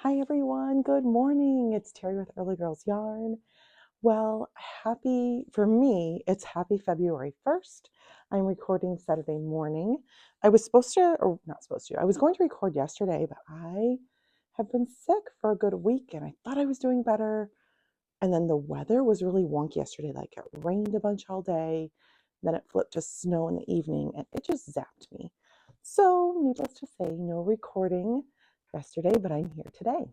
Hi everyone, good morning. It's Terry with Early Girls Yarn. Well, for me, it's happy February 1st. I'm recording Saturday morning. I was supposed to, or not supposed to, I was going to record yesterday, but I have been sick for a good week and I thought I was doing better. And then the weather was really wonky yesterday. Like it rained a bunch all day, then it flipped to snow in the evening and it just zapped me. So, needless to say, no recording yesterday, but I'm here today.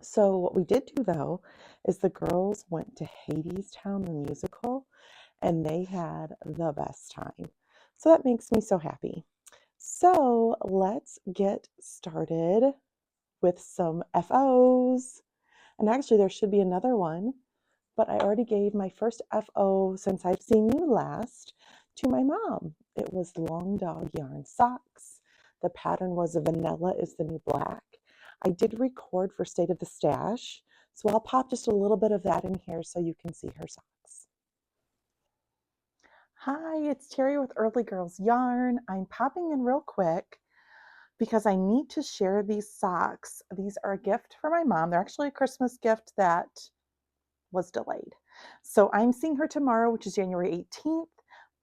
So what we did do though is the girls went to Hadestown the musical and they had the best time. So that makes me so happy. So let's get started with some FOs. And actually there should be another one, but I already gave my first FO since I've seen you last to my mom. It was long dog yarn socks. The pattern was vanilla is the new black. I did record for State of the Stash, so I'll pop just a little bit of that in here so you can see her socks. Hi, it's Terry with Early Girls Yarn. I'm popping in real quick because I need to share these socks. These are a gift for my mom. They're actually a Christmas gift that was delayed. So I'm seeing her tomorrow, which is January 18th,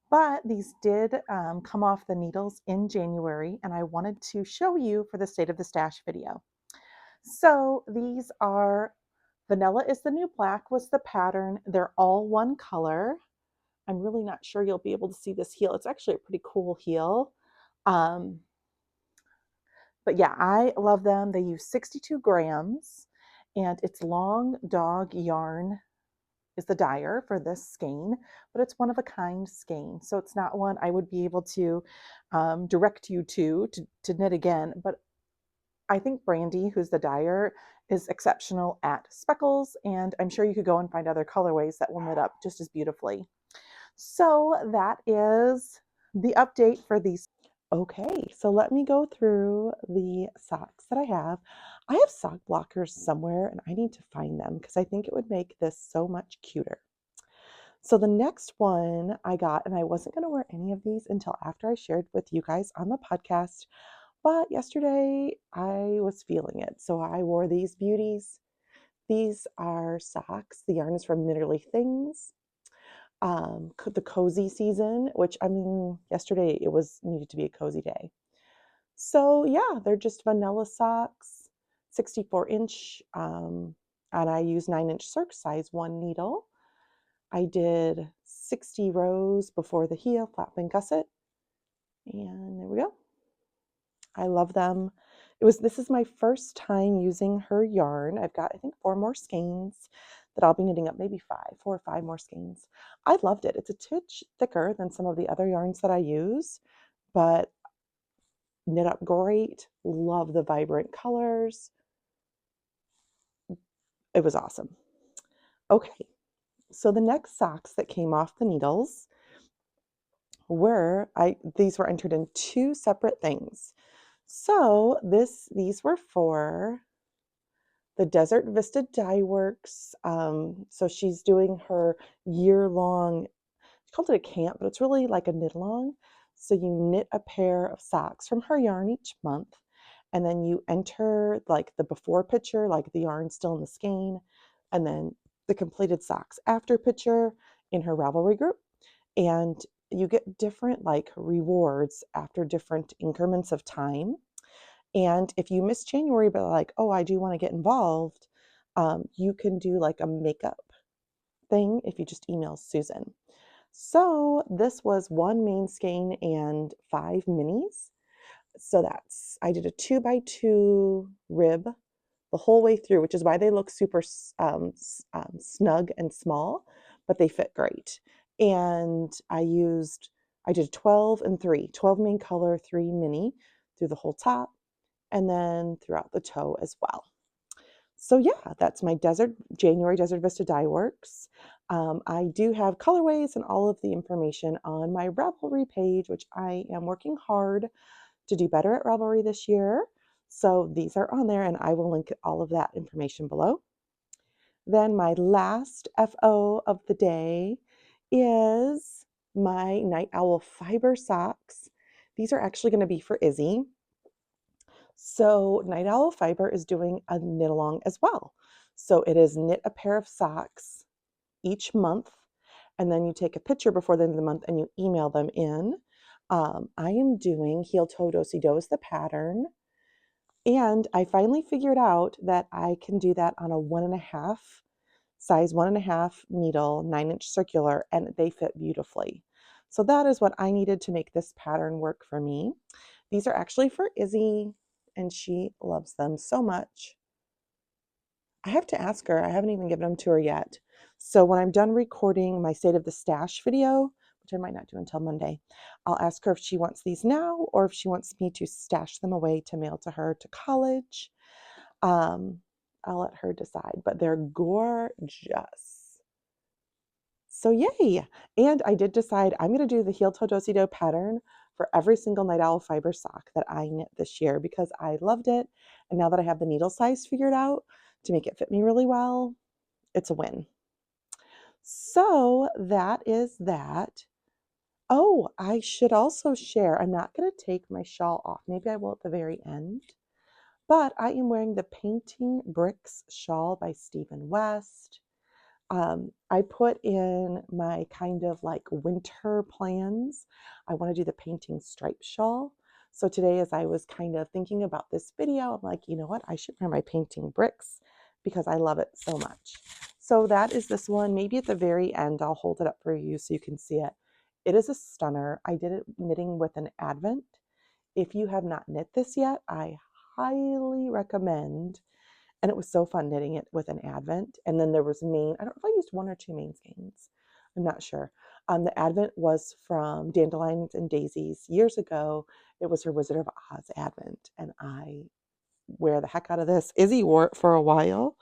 but these did come off the needles in January, and I wanted to show you for the State of the Stash video. So these are Vanilla is the New Black was the pattern. They're all one color. I'm really not sure you'll be able to see this heel. It's actually a pretty cool heel. But yeah, I love them. They use 62 grams and it's long dog yarn is the dyer for this skein, but it's one of a kind skein. So it's not one I would be able to direct you to knit again, but I think Brandy, who's the dyer, is exceptional at speckles, and I'm sure you could go and find other colorways that will knit up just as beautifully. So that is the update for these. Okay, so let me go through the socks that I have. I have sock blockers somewhere and I need to find them because I think it would make this so much cuter. So the next one I got, and I wasn't going to wear any of these until after I shared with you guys on the podcast, but yesterday I was feeling it. So I wore these beauties. These are socks. The yarn is from Knitterly Things. The cozy season, which I mean, yesterday it was needed to be a cozy day. So yeah, they're just vanilla socks, 64-inch, and I use 9-inch circ size 1 needle. I did 60 rows before the heel, flap and gusset, and there we go. I love them. This is my first time using her yarn. I've got, I think, 4 more skeins that I'll be knitting up, maybe 4 or 5 more skeins. I loved it. It's a titch thicker than some of the other yarns that I use, but knit up great. Love the vibrant colors. It was awesome. Okay, so the next socks that came off the needles these were entered in 2 separate things. So these were for the Desert Vista Dyeworks. So she's doing her year-long, she called it a camp, but it's really like a knit-along. So you knit a pair of socks from her yarn each month, and then you enter like the before picture, like the yarn still in the skein, and then the completed socks after picture in her Ravelry group. And you get different like rewards after different increments of time. And if you miss January, but like, oh, I do want to get involved, you can do like a makeup thing if you just email Susan. So this was 1 main skein and 5 minis. So I did a 2x2 rib the whole way through, which is why they look super snug and small, but they fit great. And I did 12 and 3, 12 main color, 3 mini through the whole top, and then throughout the toe as well. So yeah, that's my January Desert Vista Dyeworks. I do have colorways and all of the information on my Ravelry page, which I am working hard to do better at Ravelry this year. So these are on there and I will link all of that information below. Then my last FO of the day is my Night Owl fiber socks. These are actually going to be for Izzy. So Night Owl Fiber is doing a knit along as well. So it is knit a pair of socks each month, and then you take a picture before the end of the month and you email them in. I am doing Heel Toe Do-Si Do is the pattern. And I finally figured out that I can do that on a 1.5 size 1.5 needle, 9-inch circular, and they fit beautifully. So that is what I needed to make this pattern work for me. These are actually for Izzy, and she loves them so much. I have to ask her. I haven't even given them to her yet. So when I'm done recording my State of the Stash video, which I might not do until Monday, I'll ask her if she wants these now or if she wants me to stash them away to mail to her to college. I'll let her decide, but they're gorgeous. So yay! And I did decide I'm going to do the Heel Toe Do-Si Do pattern for every single Night Owl Fiber sock that I knit this year because I loved it. And now that I have the needle size figured out to make it fit me really well, it's a win. So that is that. Oh, I should also share, I'm not going to take my shawl off. Maybe I will at the very end. But I am wearing the Painting Bricks shawl by Stephen West. I put in my kind of like winter plans. I want to do the painting stripe shawl. So today, as I was kind of thinking about this video, I'm like, you know what? I should wear my Painting Bricks because I love it so much. So that is this one. Maybe at the very end, I'll hold it up for you so you can see it. It is a stunner. I did it knitting with an Advent. If you have not knit this yet, I highly recommend. And it was so fun knitting it with an Advent. And then there was main, I don't know if I used 1 or 2 main skeins. I'm not sure. The Advent was from Dandelions and Daisies years ago. It was her Wizard of Oz Advent. And I wear the heck out of this. Izzy wore it for a while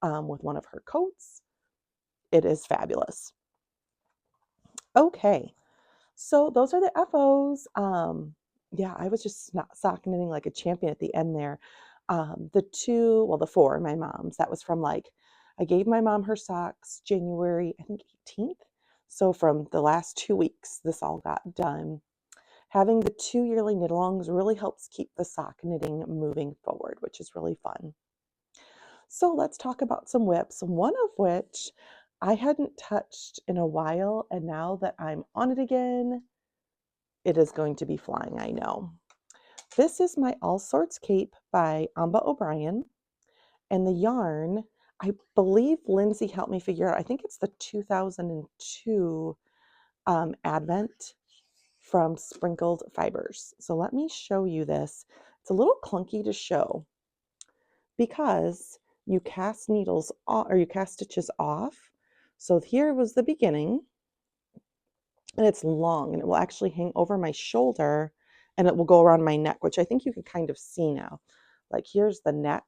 with one of her coats. It is fabulous. Okay. So those are the FOs. Yeah, I was just not sock knitting like a champion at the end there. The 4, my mom's, that was from like, I gave my mom her socks January, I think 18th. So from the last 2 weeks, this all got done. Having the 2 yearly knit alongs really helps keep the sock knitting moving forward, which is really fun. So let's talk about some whips, one of which I hadn't touched in a while, and now that I'm on it again, it is going to be flying, I know. This is my Allsorts cape by Amba O'Brien, and the yarn, I believe Lindsay helped me figure out, I think it's the 2002 Advent from Sprinkled Fibers. So let me show you this. It's a little clunky to show because you cast needles off, or you cast stitches off. So here was the beginning, and it's long, and it will actually hang over my shoulder, and it will go around my neck, which I think you can kind of see now. Like here's the neck.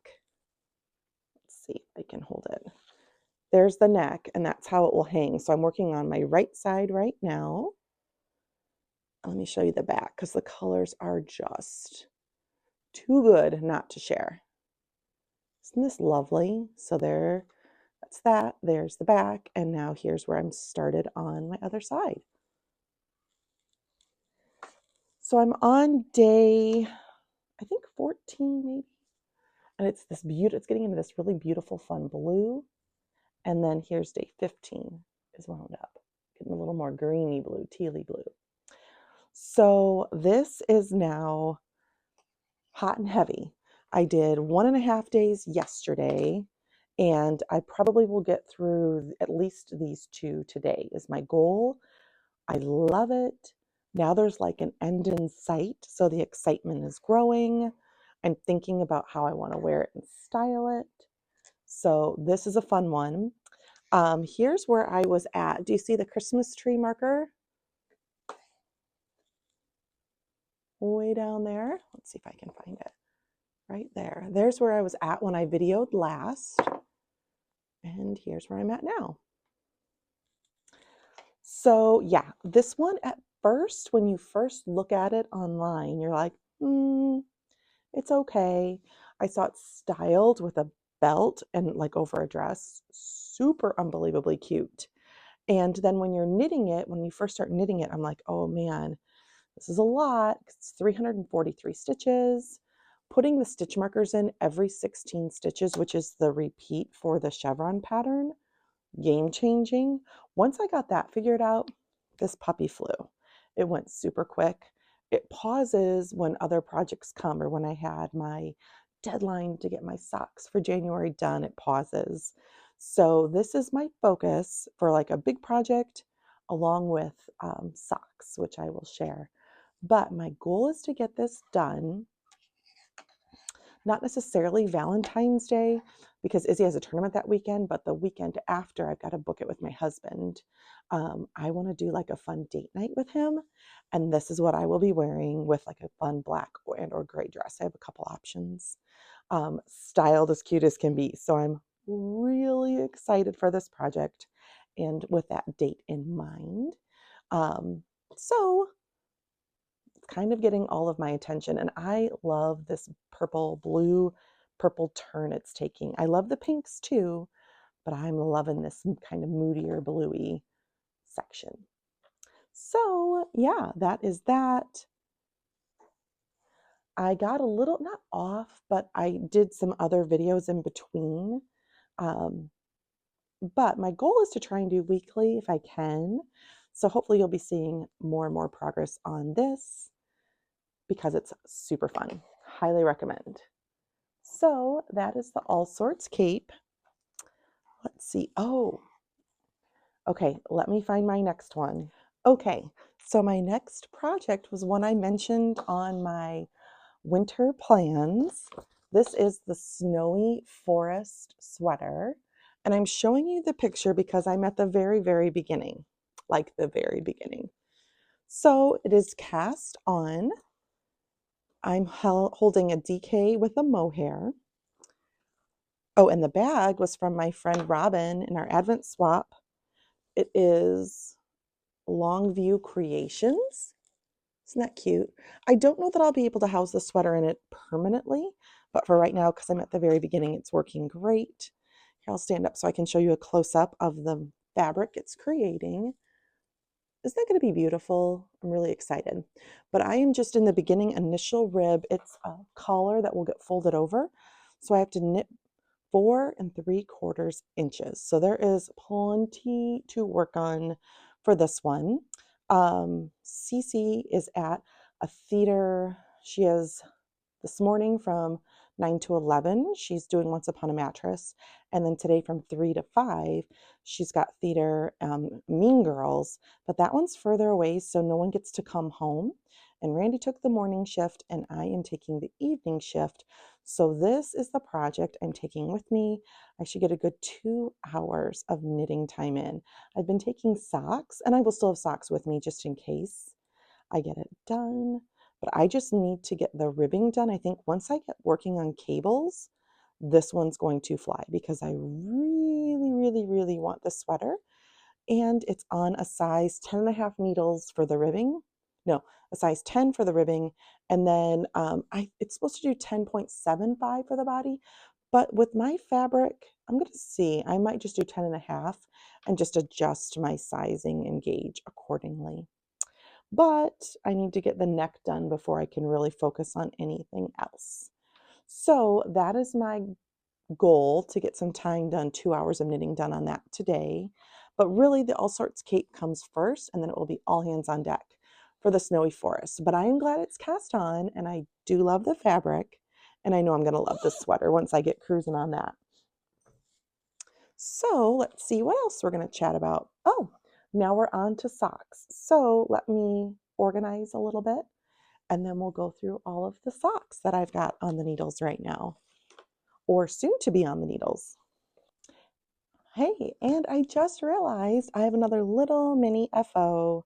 Let's see if I can hold it. There's the neck, and that's how it will hang. So I'm working on my right side right now. Let me show you the back because the colors are just too good not to share. Isn't this lovely? So that's that. There's the back, and now here's where I'm started on my other side. So I'm on day, I think 14 maybe, and it's this beautiful, it's getting into this really beautiful fun blue. And then here's day 15 is wound up, getting a little more greeny blue, tealy blue. So this is now hot and heavy. I did 1.5 days yesterday, and I probably will get through at least these 2 today is my goal. I love it. Now there's like an end in sight, so the excitement is growing. I'm thinking about how I want to wear it and style it. So this is a fun one. Here's where I was at. Do you see the Christmas tree marker? Way down there. Let's see if I can find it. Right there. There's where I was at when I videoed last. And here's where I'm at now. So yeah, this one at first, when you first look at it online, you're like, it's okay. I saw it styled with a belt and like over a dress. Super unbelievably cute. And then when you're knitting it, when you first start knitting it, I'm like, oh man, this is a lot. It's 343 stitches. putting the stitch markers in every 16 stitches, which is the repeat for the chevron pattern, game changing. Once I got that figured out, this puppy flew. It went super quick. It pauses when other projects come, or when I had my deadline to get my socks for January done, it pauses. So this is my focus for like a big project, along with socks, which I will share. But my goal is to get this done, not necessarily Valentine's Day, because Izzy has a tournament that weekend, but the weekend after, I've got to book it with my husband. I want to do like a fun date night with him, and this is what I will be wearing, with like a fun black or gray dress. I have a couple options, styled as cute as can be. So I'm really excited for this project, and with that date in mind. So kind of getting all of my attention, and I love this purple turn it's taking. I love the pinks too, but I'm loving this kind of moodier bluey section. So yeah, that is that. I got a little, not off, but I did some other videos in between. But my goal is to try and do weekly if I can. So hopefully you'll be seeing more and more progress on this, because it's super fun. Highly recommend. So that is the Allsorts cape. Let's see. Oh, okay. Let me find my next one. Okay. So my next project was one I mentioned on my winter plans. This is the Snowy Forest sweater. And I'm showing you the picture because I'm at the very, very beginning, like the very beginning. So it is cast on. I'm holding a DK with a mohair. Oh, and the bag was from my friend Robin in our Advent swap. It is Longview Creations. Isn't that cute? I don't know that I'll be able to house the sweater in it permanently, but for right now, because I'm at the very beginning, it's working great. Here, I'll stand up so I can show you a close-up of the fabric it's creating. Isn't that going to be beautiful? I'm really excited. But I am just in the beginning initial rib. It's a collar that will get folded over. So I have to knit 4 3/4 inches. So there is plenty to work on for this one. Cece is at a theater. She has this morning from 9 to 11, she's doing Once Upon a Mattress. And then today from 3 to 5, she's got theater, Mean Girls. But that one's further away, so no one gets to come home. And Randy took the morning shift, and I am taking the evening shift. So this is the project I'm taking with me. I should get a good 2 hours of knitting time in. I've been taking socks, and I will still have socks with me just in case I get it done. But I just need to get the ribbing done. I think once I get working on cables, this one's going to fly, because I really, really, really want this sweater. And it's on a size 10.5 needles for the ribbing. No, a size 10 for the ribbing. And then it's supposed to do 10.75 for the body. But with my fabric, I'm going to see. I might just do 10.5 and just adjust my sizing and gauge accordingly. But I need to get the neck done before I can really focus on anything else. So that is my goal, to get some time done, 2 hours of knitting done on that today. But really the Allsorts cape comes first, and then it will be all hands on deck for the Snowy Forest. But I am glad it's cast on, and I do love the fabric, and I know I'm going to love this sweater once I get cruising on that. So let's see what else we're going to chat about. Oh, now we're on to socks. So let me organize a little bit, and then we'll go through all of the socks that I've got on the needles right now, or soon to be on the needles. Hey, and I just realized I have another little mini FO.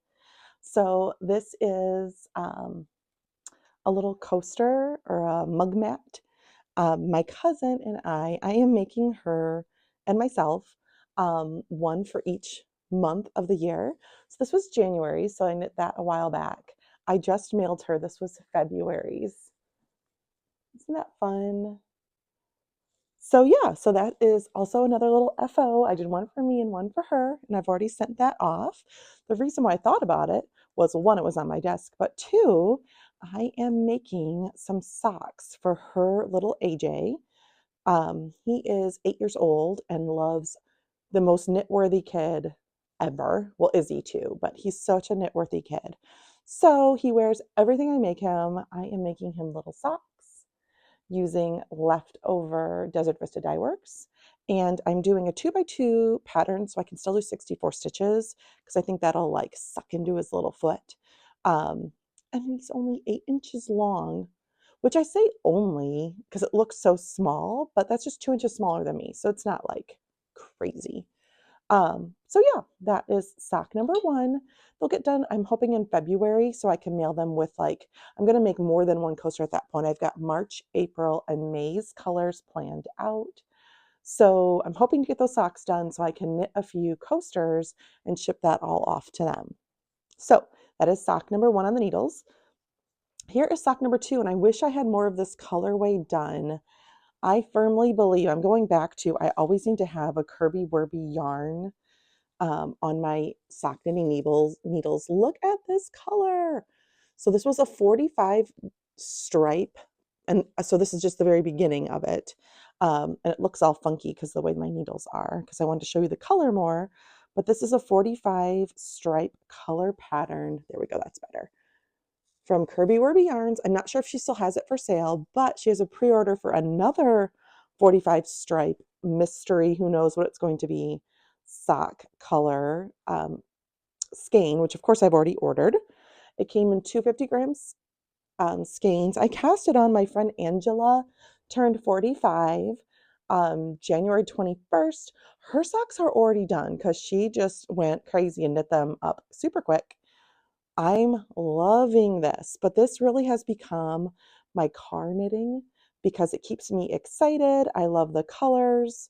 So this is a little coaster, or a mug mat. My cousin and I am making her and myself one for each month of the year. So this was January, so I knit that a while back. I just mailed her. This was February's. Isn't that fun? So yeah, so that is also another little FO. I did one for me and one for her, and I've already sent that off. The reason why I thought about it was, one, it was on my desk, but two, I am making some socks for her little AJ. He is 8 years old and loves the most knit-worthy kid ever. Well, Izzy too, but he's such a knit-worthy kid. So he wears everything I make him. I am making him little socks using leftover Desert Vista Dyeworks. And I'm doing a 2x2 pattern so I can still do 64 stitches because I think that'll like suck into his little foot. And he's only 8 inches long, which I say only because it looks so small, but that's just 2 inches smaller than me. So it's not like crazy. So yeah, that is sock number one. They'll get done, I'm hoping in February, so I can mail them with like, I'm going to make more than one coaster at that point. I've got March, April, and May's colors planned out. So I'm hoping to get those socks done so I can knit a few coasters and ship that all off to them. So that is sock number one on the needles. Here is sock number two, and I wish I had more of this colorway done. I firmly believe, I'm going back to, I always need to have a Kirby Wirby yarn on my sock knitting needles. Look at this color. So this was a 45 stripe. And so this is just the very beginning of it. And it looks all funky because the way my needles are, because I wanted to show you the color more. But this is a 45 stripe color pattern. There we go, that's better. From Kirby Wirby Yarns. I'm not sure if she still has it for sale, but she has a pre-order for another 45 stripe mystery, who knows what it's going to be, sock color skein, which of course I've already ordered. It came in 250-gram skeins. I cast it on. My friend Angela turned 45 January 21st. Her socks are already done because she just went crazy and knit them up super quick. I'm loving this, but this really has become my car knitting because it keeps me excited. I love the colors.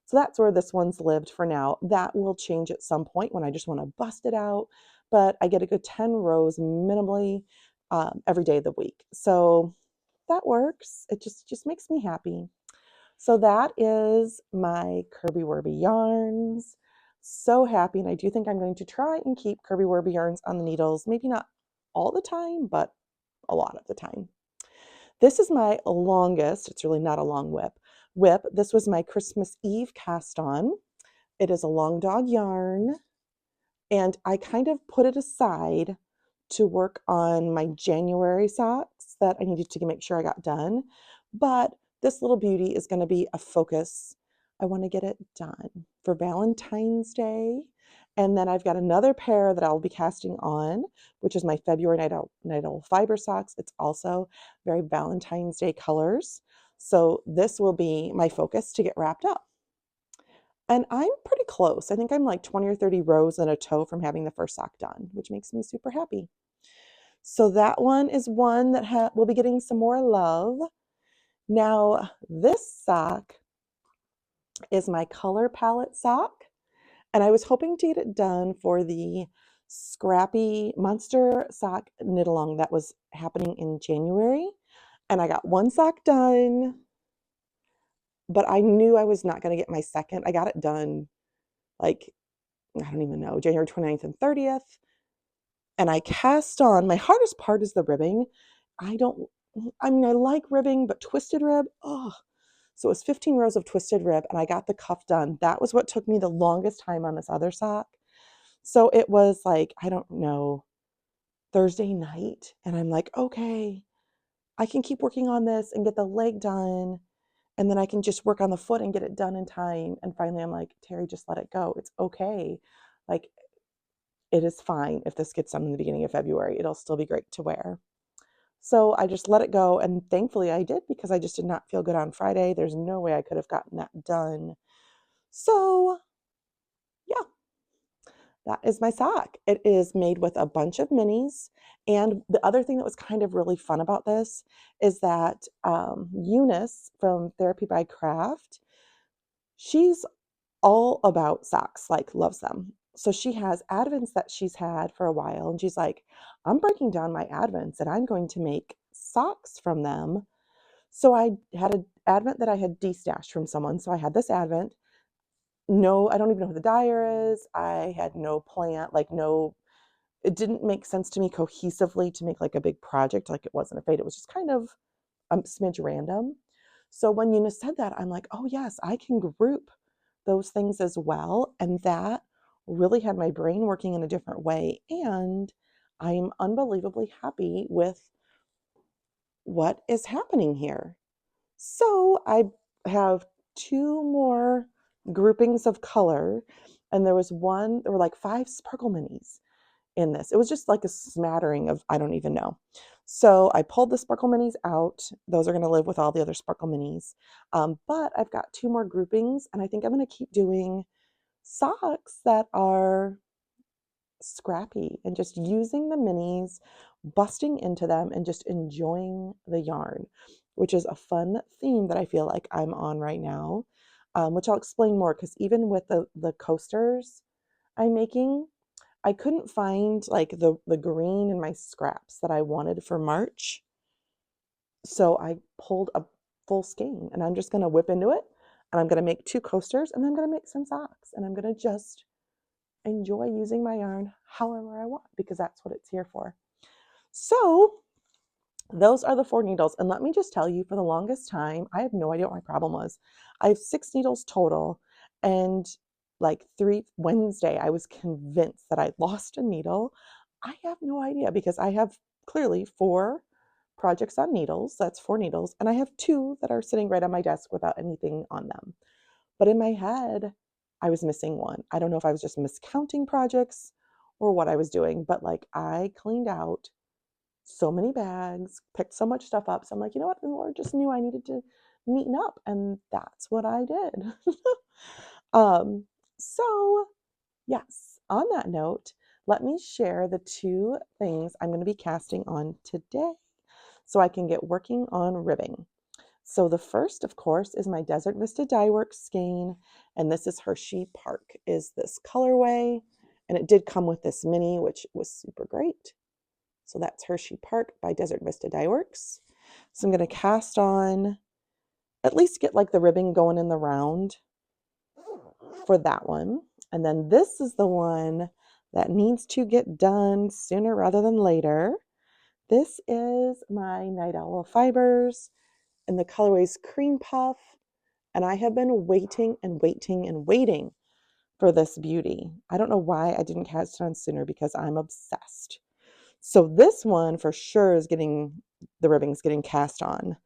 So that's where this one's lived for now. That will change at some point when I just want to bust it out, but I get a good 10 rows minimally every day of the week. So that works. It just makes me happy. So that is my Kirby Wirby yarns. So happy, and I do think I'm going to try and keep Kirby Wirby yarns on the needles. Maybe not all the time, but a lot of the time. This is my longest, it's really not a long whip. This was my Christmas Eve cast on. It is a long dog yarn, and I kind of put it aside to work on my January socks that I needed to make sure I got done. But this little beauty is going to be a focus. I want to get it done for Valentine's Day. And then I've got another pair that I'll be casting on, which is my February Night Owl Fiber socks. It's also very Valentine's Day colors. So this will be my focus to get wrapped up. And I'm pretty close. I think I'm like 20 or 30 rows and a toe from having the first sock done, which makes me super happy. So that one is one that will be getting some more love. Now, this sock is my color palette sock, and I was hoping to get it done for the Scrappy Monster sock knit along that was happening in January. And I got one sock done, but I knew I was not going to get my second. I got it done like, I don't even know, January 29th and 30th. And I cast on, my hardest part is the ribbing. I like ribbing, but twisted rib, oh. So it was 15 rows of twisted rib, and I got the cuff done. That was what took me the longest time on this other sock. So it was like, I don't know, Thursday night, and I'm like, okay, I can keep working on this and get the leg done, and then I can just work on the foot and get it done in time. And finally, I'm like, Terry, just let it go. It's okay. Like, it is fine if this gets done in the beginning of February. It'll still be great to wear. So I just let it go, and thankfully I did, because I just did not feel good on Friday. There's no way I could have gotten that done. So yeah, that is my sock. It is made with a bunch of minis. And the other thing that was kind of really fun about this is that Eunice from Therapy by Craft, she's all about socks, like loves them. So she has advents that she's had for a while, and she's like, I'm breaking down my advents and I'm going to make socks from them. So I had an advent that I had destashed from someone. So I had this advent. No, I don't even know who the dyer is. I had no plan, like no it didn't make sense to me cohesively to make like a big project. Like it wasn't a fade. It was just kind of a smidge random. So when Eunice said that, I'm like, oh yes, I can group those things as well. And that really had my brain working in a different way. And I'm unbelievably happy with what is happening here. So I have two more groupings of color, and there were like 5 sparkle minis in this. It was just like a smattering of, I don't even know. So I pulled the sparkle minis out. Those are going to live with all the other sparkle minis. But I've got 2 more groupings, and I think I'm going to keep doing socks that are scrappy and just using the minis, busting into them, and just enjoying the yarn, which is a fun theme that I feel like I'm on right now, which I'll explain more, because even with the coasters I'm making, I couldn't find like the green in my scraps that I wanted for March. So I pulled a full skein, and I'm just going to whip into it, and I'm going to make 2 coasters, and then I'm going to make some socks, and I'm going to just enjoy using my yarn however I want, because that's what it's here for. So those are the 4 needles. And let me just tell you, for the longest time, I have no idea what my problem was. I have 6 needles total. And like Wednesday, I was convinced that I'd lost a needle. I have no idea, because I have clearly 4 projects on needles. That's 4 needles. And I have 2 that are sitting right on my desk without anything on them. But in my head, I was missing one. I don't know if I was just miscounting projects or what I was doing, but like I cleaned out so many bags, picked so much stuff up. So I'm like, you know what? The Lord just knew I needed to neaten up, and that's what I did. um, so yes, on that note, let me share the 2 things I'm going to be casting on today so I can get working on ribbing. So the first, of course, is my Desert Vista Dyeworks skein, and this is Hershey Park is this colorway, and it did come with this mini, which was super great. So that's Hershey Park by Desert Vista Dyeworks. So I'm going to cast on, at least get like the ribbing going in the round for that one. And then this is the one that needs to get done sooner rather than later. This is my Night Owl Fibers, and the colorway is Cream Puff. And I have been waiting and waiting and waiting for this beauty. I don't know why I didn't cast it on sooner, because I'm obsessed. So this one for sure is the ribbing's getting cast on.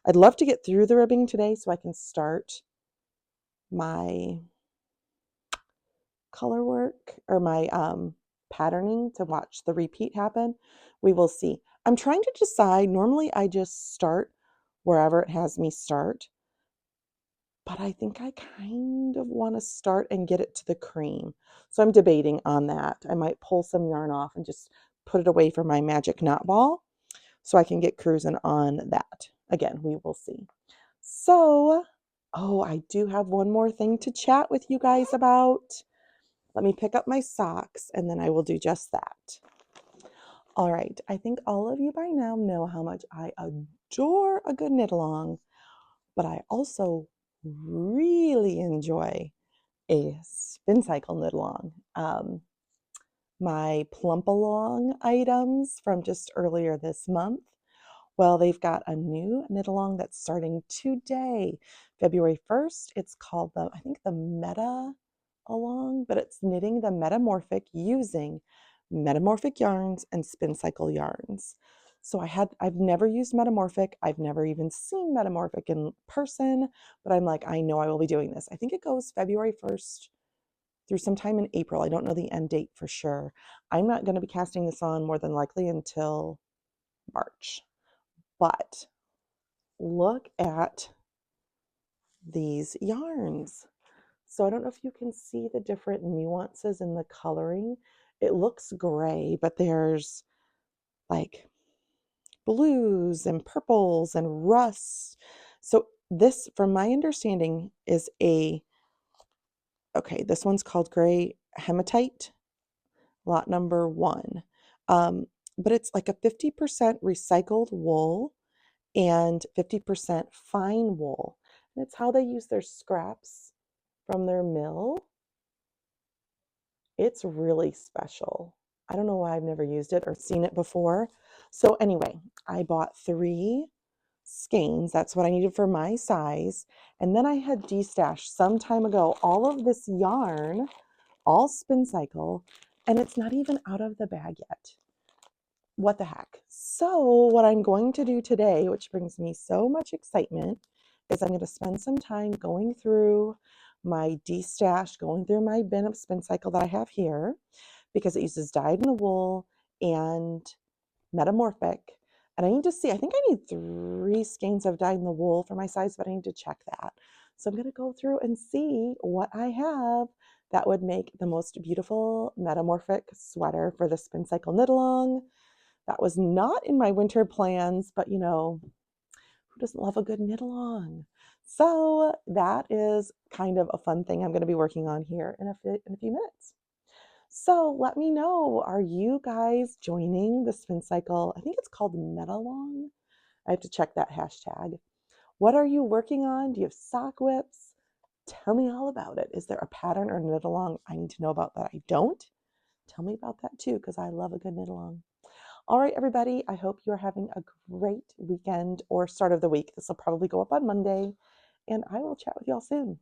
I'd love to get through the ribbing today so I can start my color work, or my patterning to watch the repeat happen. We will see. I'm trying to decide. Normally I just start wherever it has me start, but I think I kind of want to start and get it to the cream. So I'm debating on that. I might pull some yarn off and just put it away for my magic knot ball so I can get cruising on that. Again, we will see. So, oh, I do have one more thing to chat with you guys about. Let me pick up my socks, and then I will do just that. All right, I think all of you by now know how much I adore a good knit along, but I also really enjoy a spin cycle knit along. My plump along items from just earlier this month, well, they've got a new knit along that's starting today, February 1st. It's called I think the Meta along, but it's knitting the metamorphic using metamorphic yarns and spin cycle yarns. So I've never used metamorphic. I've never even seen metamorphic in person, but I'm like, I know I will be doing this. I think it goes February 1st through sometime in April. I don't know the end date for sure. I'm not going to be casting this on more than likely until March. But look at these yarns. So I don't know if you can see the different nuances in the coloring. It looks gray, but there's like blues and purples and rusts. So this, from my understanding, is okay, this one's called gray hematite, lot number 1. But it's like a 50% recycled wool and 50% fine wool. And it's how they use their scraps from their mill. It's really special. I don't know why I've never used it or seen it before. So anyway, I bought 3 skeins. That's what I needed for my size. And then I had destashed some time ago all of this yarn, all spin cycle, and it's not even out of the bag yet. What the heck? So what I'm going to do today, which brings me so much excitement, is I'm going to spend some time going through my destash, going through my bin of spin cycle that I have here, because it uses dyed in the wool and metamorphic. And I need to see, I think I need 3 skeins of dyed in the wool for my size, but I need to check that. So I'm going to go through and see what I have that would make the most beautiful metamorphic sweater for the spin cycle knit along. That was not in my winter plans, but you know, who doesn't love a good knit along? So that is kind of a fun thing I'm going to be working on here in a few minutes. So let me know, are you guys joining the spin cycle? I think it's called knit along. I have to check that hashtag. What are you working on? Do you have sock whips? Tell me all about it. Is there a pattern or knit along I need to know about that I don't? Tell me about that too, because I love a good knit along. All right, everybody, I hope you're having a great weekend or start of the week. This will probably go up on Monday, and I will chat with y'all soon.